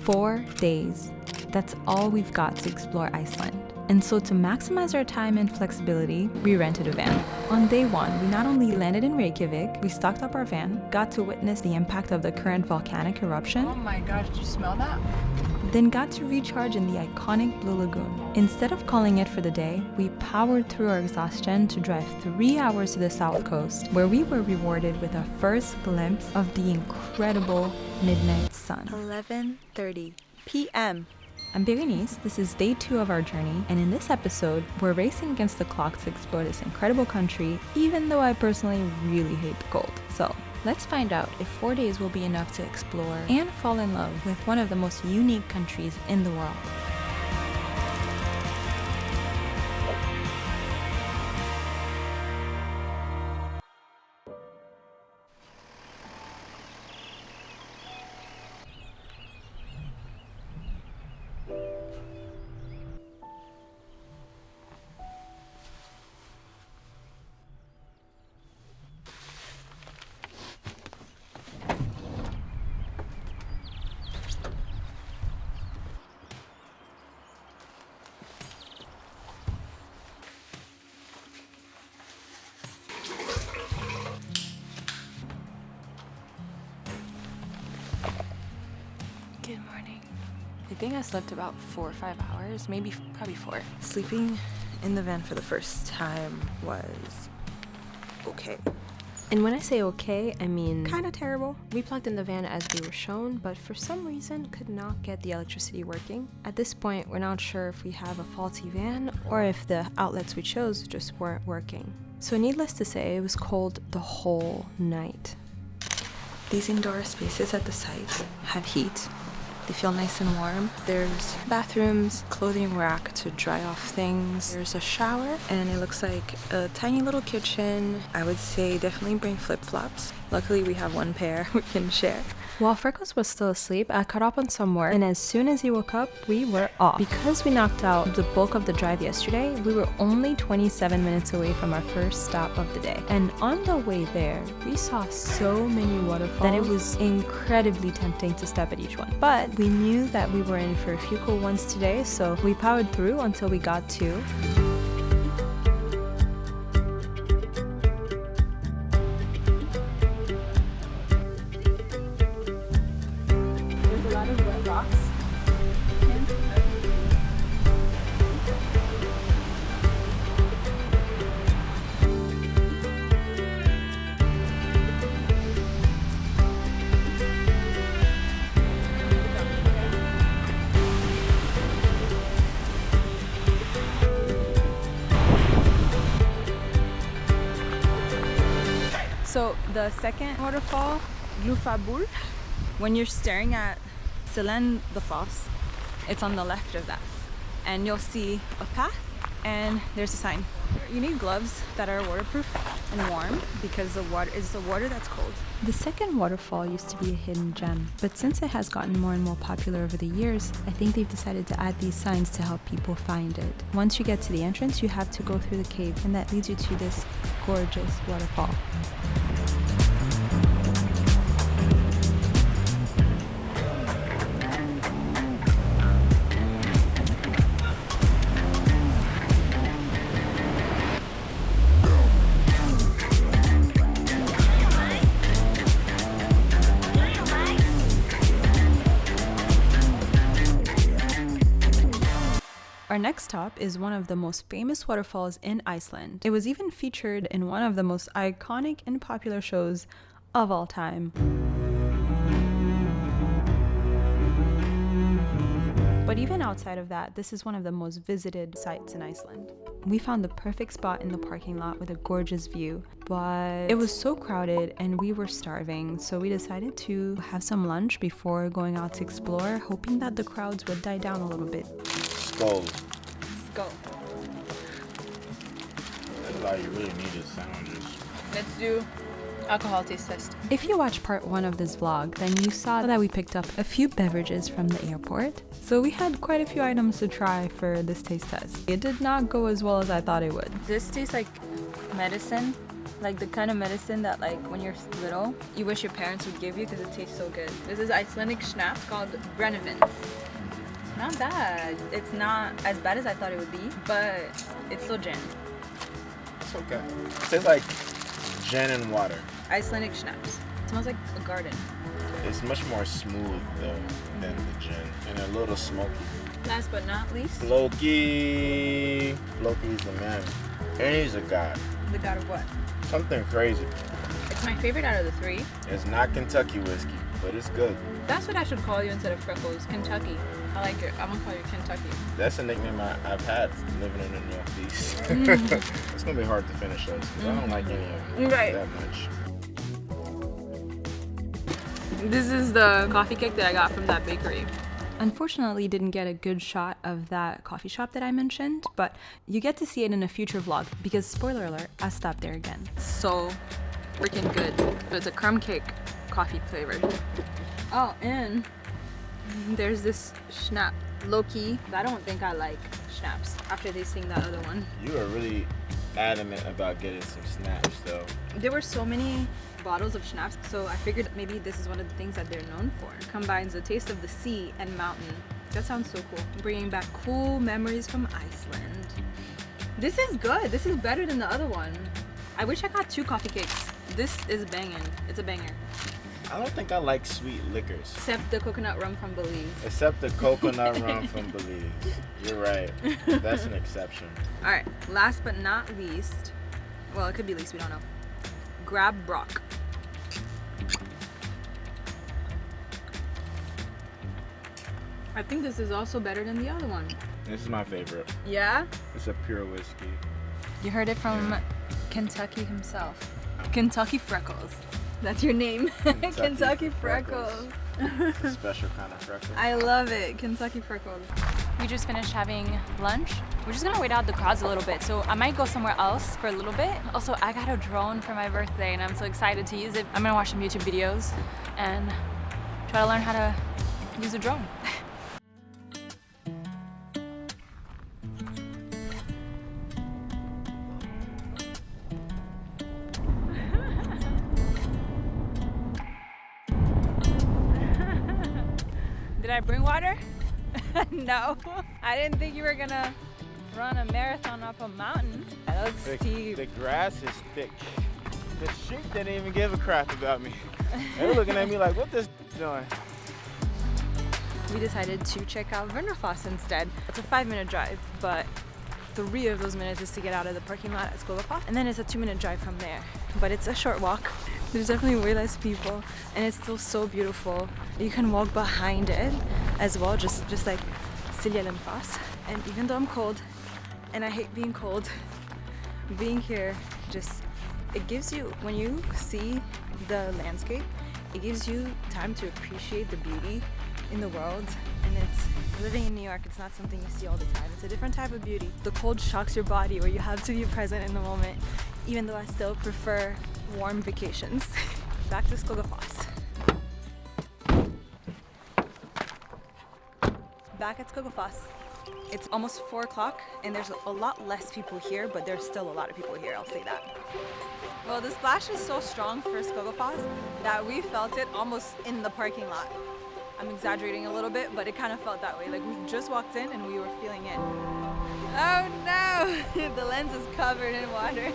4 days. That's all we've got to explore Iceland. And so to maximize our time and flexibility, we rented a van. On day 1, we not only landed in Reykjavik, we stocked up our van, got to witness the impact of the current volcanic eruption. Oh my gosh, did you smell that? Then got to recharge in the iconic Blue Lagoon. Instead of calling it for the day, we powered through our exhaustion to drive 3 hours to the south coast, where we were rewarded with our first glimpse of the incredible midnight sun. 11:30 p.m. I'm Berenice, this is day 2 of our journey, and in this episode, we're racing against the clock to explore this incredible country, even though I personally really hate the cold. So, let's find out if 4 days will be enough to explore and fall in love with one of the most unique countries in the world. Good morning. I think I slept about 4 or 5 hours, probably 4. Sleeping in the van for the first time was okay. And when I say okay, I mean Kinda terrible. we plugged in the van as we were shown, but for some reason could not get the electricity working. At this point, we're not sure if we have a faulty van or if the outlets we chose just weren't working. So needless to say, it was cold the whole night. These indoor spaces at the site have heat. They feel nice and warm. There's bathrooms, clothing rack to dry off things. There's a shower, and it looks like a tiny little kitchen. I would say definitely bring flip-flops. Luckily, we have one pair we can share. While Freckles was still asleep, I caught up on some work, and as soon as he woke up, we were off. Because we knocked out the bulk of the drive yesterday, we were only 27 minutes away from our first stop of the day. And on the way there, we saw so many waterfalls that it was incredibly tempting to step at each one. But we knew that we were in for a few cool ones today, so we powered through until we got to So the second waterfall, Gljúfrabúi, when you're staring at Seljalandsfoss, it's on the left of that. And you'll see a path and there's a sign. You need gloves that are waterproof and warm because the water is the water that's cold. The second waterfall used to be a hidden gem, but since it has gotten more and more popular over the years, I think they've decided to add these signs to help people find it. Once you get to the entrance, you have to go through the cave, and that leads you to this gorgeous waterfall. Our next stop is one of the most famous waterfalls in Iceland. It was even featured in one of the most iconic and popular shows of all time. But even outside of that, this is one of the most visited sites in Iceland. We found the perfect spot in the parking lot with a gorgeous view, but it was so crowded and we were starving, so we decided to have some lunch before going out to explore, hoping that the crowds would die down a little bit. Skull. Go. That's all you really need is sandwiches. Let's do alcohol taste test. If you watched part 1 of this vlog, then you saw that we picked up a few beverages from the airport. So we had quite a few items to try for this taste test. It did not go as well as I thought it would. This tastes like medicine Like the kind of medicine that like when you're little, you wish your parents would give you because it tastes so good. This is Icelandic schnapps called Brennivín. Not bad. It's not as bad as I thought it would be, but it's still gin. It's okay. It tastes like gin and water. Icelandic schnapps. It smells like a garden. It's much more smooth though than the gin and a little smoky. Last but not least, Floki's the man. And he's a god. the god of what? Something crazy. It's my favorite out of the three. It's not Kentucky whiskey, but it's good. That's what I should call you instead of Freckles. Kentucky. I like it. I'm gonna call you Kentucky. That's a nickname I've had living in the Northeast. It's gonna be hard to finish those because I don't like any of them that much. This is the coffee cake that I got from that bakery. Unfortunately, didn't get a good shot of that coffee shop that I mentioned, but you get to see it in a future vlog because, spoiler alert, I stopped there again. So freaking good. It's a crumb cake, coffee flavored. Oh, and there's this schnapp, Loki. I don't think I like schnapps after tasting that other one. You are really adamant about getting some snaps though. There were so many bottles of schnapps, so I figured maybe this is one of the things that they're known for. It combines the taste of the sea and mountain. That sounds so cool. Bringing back cool memories from Iceland. This is good. This is better than the other one. I wish I got 2 coffee cakes. This is banging. It's a banger. I don't think I like sweet liquors. Except the coconut rum from Belize. Except the coconut rum from Belize. You're right. That's an exception. All right, last but not least, well, it could be least, we don't know. Grab Brock. I think this is also better than the other one. This is my favorite. Yeah? It's a pure whiskey. You heard it from Kentucky himself. Kentucky Freckles. That's your name. Kentucky Freckles. Special kind of freckles. I love it. Kentucky Freckles. We just finished having lunch. We're just gonna wait out the crowds a little bit, so I might go somewhere else for a little bit. Also, I got a drone for my birthday and I'm so excited to use it. I'm gonna watch some YouTube videos and try to learn how to use a drone. Did I bring water? No. I didn't think you were gonna run a marathon up a mountain. That looks steep. The grass is thick. The sheep didn't even give a crap about me. They were looking at me like, what this doing? We decided to check out Kvernufoss instead. It's a 5-minute drive, but 3 of those minutes is to get out of the parking lot at Skogafoss, and then it's a 2-minute drive from there. But it's a short walk. There's definitely way less people, and it's still so beautiful. You can walk behind it as well, just like Seljalandsfoss. And even though I'm cold, and I hate being cold, being here it gives you, when you see the landscape, it gives you time to appreciate the beauty in the world. And it's living in New York, it's not something you see all the time. It's a different type of beauty. The cold shocks your body where you have to be present in the moment, even though I still prefer warm vacations. Back to Skogafoss. Back at Skogafoss. It's almost 4 o'clock and there's a lot less people here, but there's still a lot of people here, I'll say that. Well, the splash is so strong for Skogafoss that we felt it almost in the parking lot. I'm exaggerating a little bit, but it kind of felt that way. Like we just walked in and we were feeling it. Oh no! The lens is covered in water.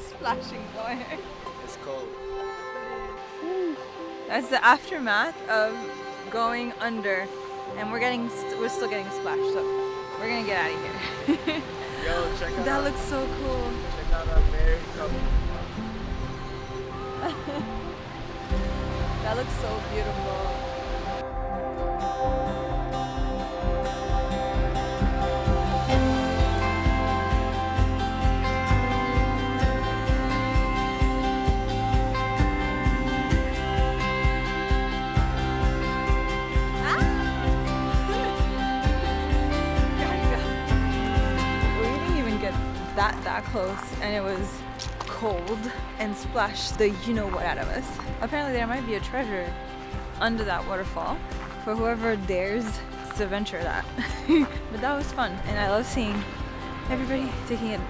Splashing water. It's cold. That's the aftermath of going under, and we're still getting splashed. So we're gonna get out of here. Yo, check out. That looks so cool. Check out our married couple. That looks so beautiful. That close, and it was cold and splashed the you-know-what out of us. Apparently there might be a treasure under that waterfall for whoever dares to venture that. But that was fun, and I love seeing everybody taking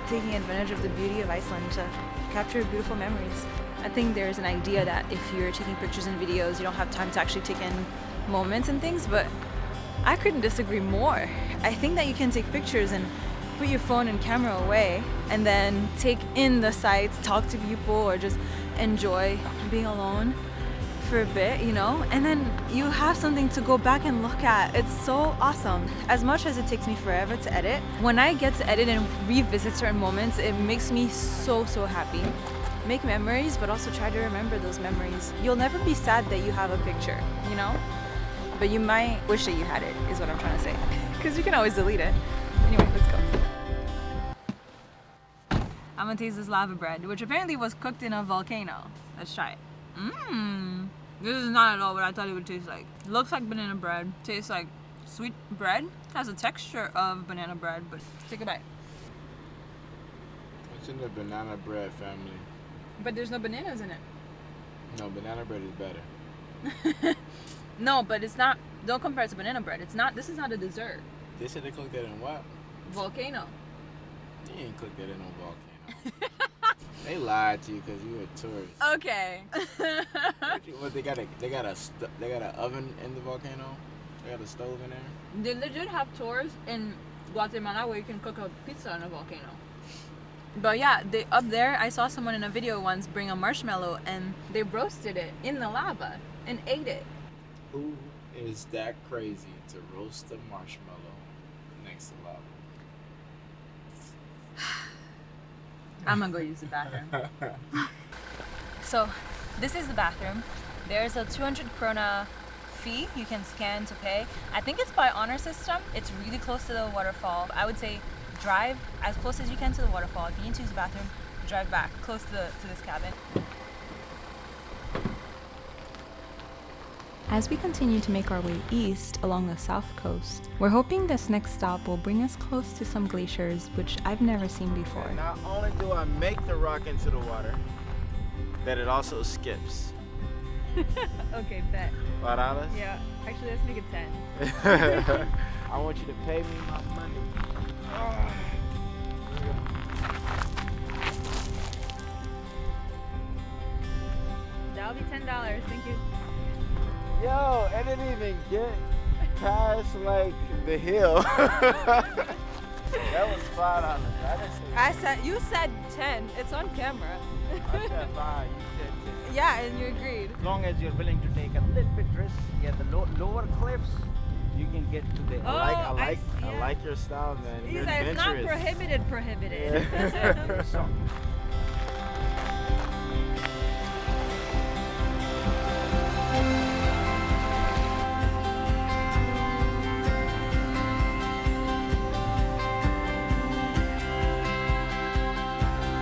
taking advantage of the beauty of Iceland to capture beautiful memories. I think there's an idea that if you're taking pictures and videos, you don't have time to actually take in moments and things, but I couldn't disagree more. I think that you can take pictures and put your phone and camera away and then take in the sights, talk to people, or just enjoy being alone for a bit, you know, and then you have something to go back and look at. It's so awesome. As much as it takes me forever to edit, when I get to edit and revisit certain moments, it makes me so happy. Make memories, but also try to remember those memories. You'll never be sad that you have a picture, you know, but you might wish that you had it, is what I'm trying to say, because you can always delete it. Anyway, let's go. I'm gonna taste this lava bread, which apparently was cooked in a volcano. Let's try it. This is not at all what I thought it would taste like. Looks like banana bread, tastes like sweet bread, has a texture of banana bread, but take a bite. It's in the banana bread family. But there's no bananas in it. No, banana bread is better. No, but it's not, don't compare it to banana bread. It's not, this is not a dessert. They said they cooked that in what? Volcano. You ain't cooked that in no volcano. They lied to you because you were a tourist. Okay. What they got a oven in the volcano? They got a stove in there? They legit have tours in Guatemala where you can cook a pizza in a volcano. But yeah, up there I saw someone in a video once bring a marshmallow and they roasted it in the lava and ate it. Who is that crazy to roast a marshmallow next to lava? I'm gonna go use the bathroom. So, this is the bathroom. There's a 200 krona fee you can scan to pay. I think it's by honor system. It's really close to the waterfall. I would say drive as close as you can to the waterfall. If you need to use the bathroom, drive back close to this cabin. As we continue to make our way east along the south coast, we're hoping this next stop will bring us close to some glaciers which I've never seen before. And not only do I make the rock into the water, that it also skips. Okay, bet. $5? Yeah, actually let's make it 10. I want you to pay me my money. That'll be $10, thank you. Yo, I didn't even get past like the hill. That was $5. I said, you said 10. It's on camera. I said 5. You said 10. Yeah, and you agreed. As long as you're willing to take a little bit risk, the lower cliffs, you can get to the. I like your style, man. He You're said it's not adventurous. prohibited. So,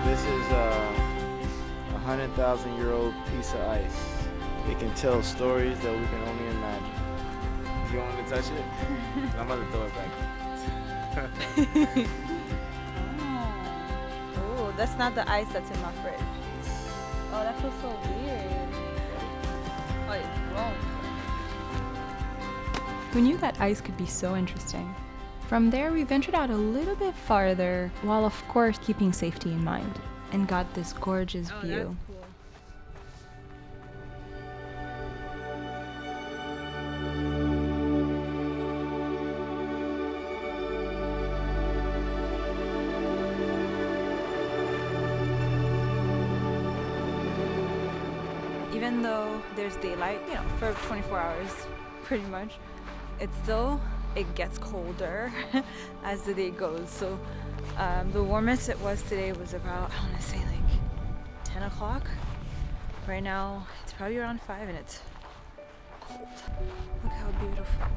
This is a 100,000-year-old piece of ice. It can tell stories that we can only imagine. You want to touch it? I'm about to throw it back. Oh, that's not the ice that's in my fridge. Oh, that feels so weird. Oh, it's wrong. Who knew that ice could be so interesting? From there, we ventured out a little bit farther, while of course keeping safety in mind, and got this gorgeous view. That's cool. Even though there's daylight, you know, for 24 hours, pretty much, it gets colder as the day goes. So the warmest it was today was about, I want to say like 10 o'clock. Right now it's probably around 5 and it's cold. Look how beautiful.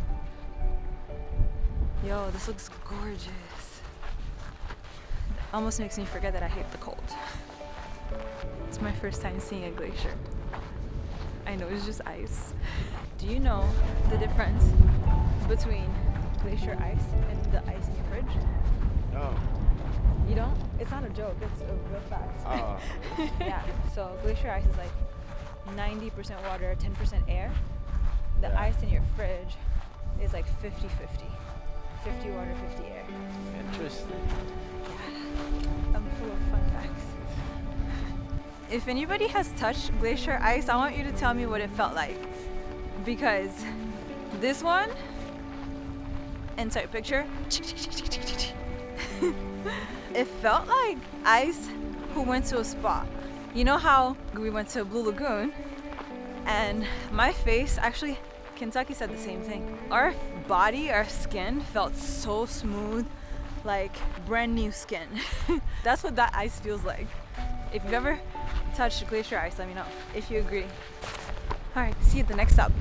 Yo, this looks gorgeous. It almost makes me forget that I hate the cold. It's my first time seeing a glacier. I know it's just ice. Do you know the difference between glacier ice and the ice in your fridge? No. You don't? It's not a joke, it's a real fact. Oh. Yeah, so glacier ice is like 90% water, 10% air. The Yeah. ice in your fridge is like 50-50. 50 water, 50 air. Interesting. I'm full of fun facts. If anybody has touched glacier ice, I want you to tell me what it felt like. Because this one, insert picture, it felt like ice who went to a spa. You know how we went to Blue Lagoon and my face, actually Kentucky said the same thing. Our body, our skin felt so smooth, like brand new skin. That's what that ice feels like. If you've ever touched glacier ice, let me know if you agree. All right, see you at the next stop.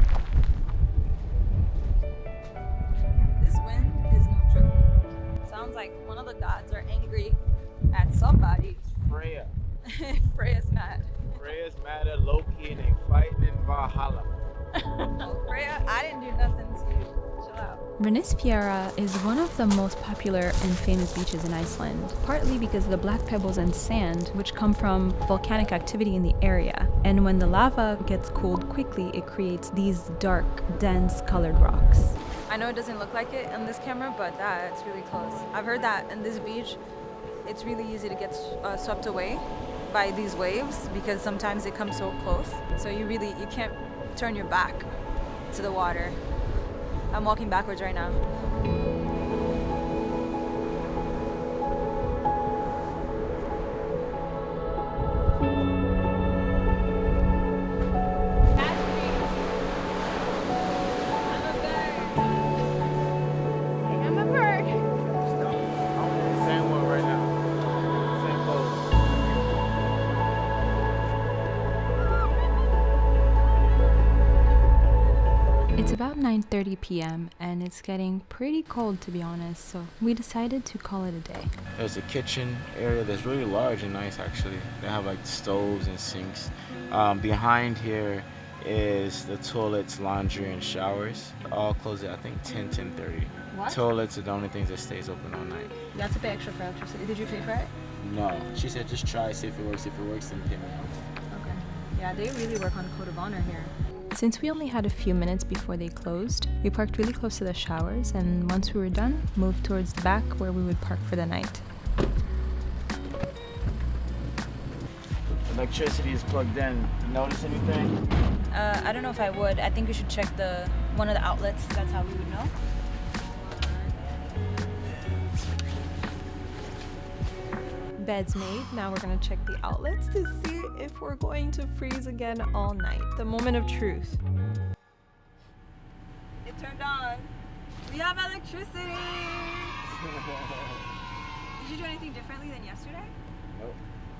This wind is no joke. Sounds like one of the gods are angry at somebody. Freya. Freya's mad. Freya's mad at Loki and they fighting in Valhalla. Oh, Freya, I didn't do nothing to you. Chill out. Reynisfjara is one of the most popular and famous beaches in Iceland, partly because of the black pebbles and sand which come from volcanic activity in the area. And when the lava gets cooled quickly, it creates these dark, dense colored rocks. I know it doesn't look like it on this camera, but that's really close. I've heard that in this beach, it's really easy to get swept away by these waves because sometimes they come so close. So you can't turn your back to the water. I'm walking backwards right now. Same one right now. Same pose. It's about 9:30 p.m. and it's getting pretty cold, to be honest, so we decided to call it a day. There's a kitchen area that's really large and nice actually. They have like stoves and sinks. Behind here is the toilets, laundry, and showers. All close at I think 10:30. What? Toilets are the only things that stays open all night. You have to pay extra for electricity. Did you pay for it? No, she said just try, see if it works. If it works, then pay me out. Okay. Yeah, they really work on code of honor here. Since we only had a few minutes before they closed, we parked really close to the showers, and once we were done, moved towards the back where we would park for the night. Electricity is plugged in. You notice anything? I don't know if I would. I think we should check one of the outlets. That's how we would know. Bed's made. Now we're gonna check the outlets to see if we're going to freeze again all night. The moment of truth. It turned on. We have electricity. Did you do anything differently than yesterday? Nope.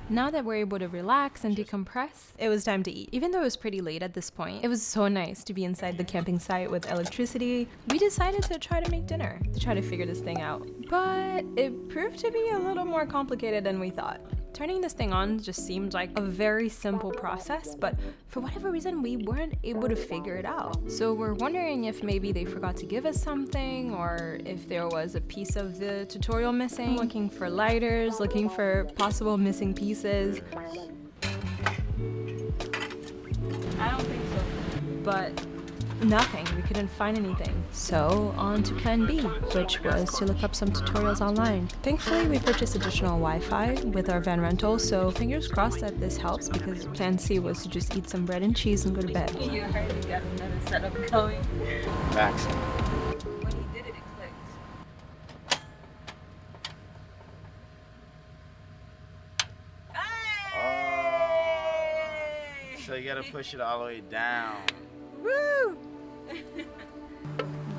Now that we're able to relax and decompress, it was time to eat. Even though it was pretty late at this point, it was so nice to be inside the camping site with electricity. We decided to try to make dinner, to try to figure this thing out. But it proved to be a little more complicated than we thought. Turning this thing on just seemed like a very simple process, but for whatever reason, we weren't able to figure it out. So we're wondering if maybe they forgot to give us something, or if there was a piece of the tutorial missing. Looking for lighters, looking for possible missing pieces. I don't think so. But nothing. We couldn't find anything. So on to plan B, which was to look up some tutorials online. Thankfully, we purchased additional Wi-Fi with our van rental, so fingers crossed that this helps, because plan C was to just eat some bread and cheese and go to bed. You heard you got another setup going. Max. When he did it, it clicked. Hey! So you gotta push it all the way down. Woo!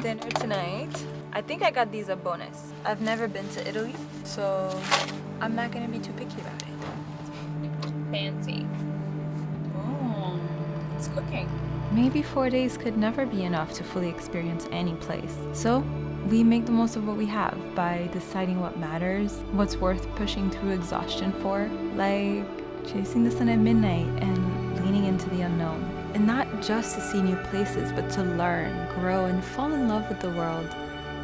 Dinner tonight. I think I got these a bonus. I've never been to Italy, so I'm not gonna be too picky about it. Fancy. Oh, it's cooking. Maybe 4 days could never be enough to fully experience any place. So we make the most of what we have by deciding what matters, what's worth pushing through exhaustion for, like chasing the sun at midnight and leaning into the unknown. And not just to see new places, but to learn, grow, and fall in love with the world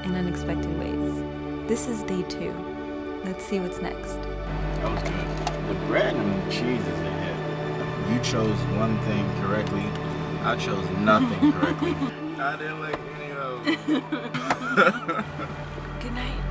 in unexpected ways. This is day 2. Let's see what's next. That was good. The bread and cheese is a hit. You chose one thing correctly. I chose nothing correctly. I didn't like any of them. Good night.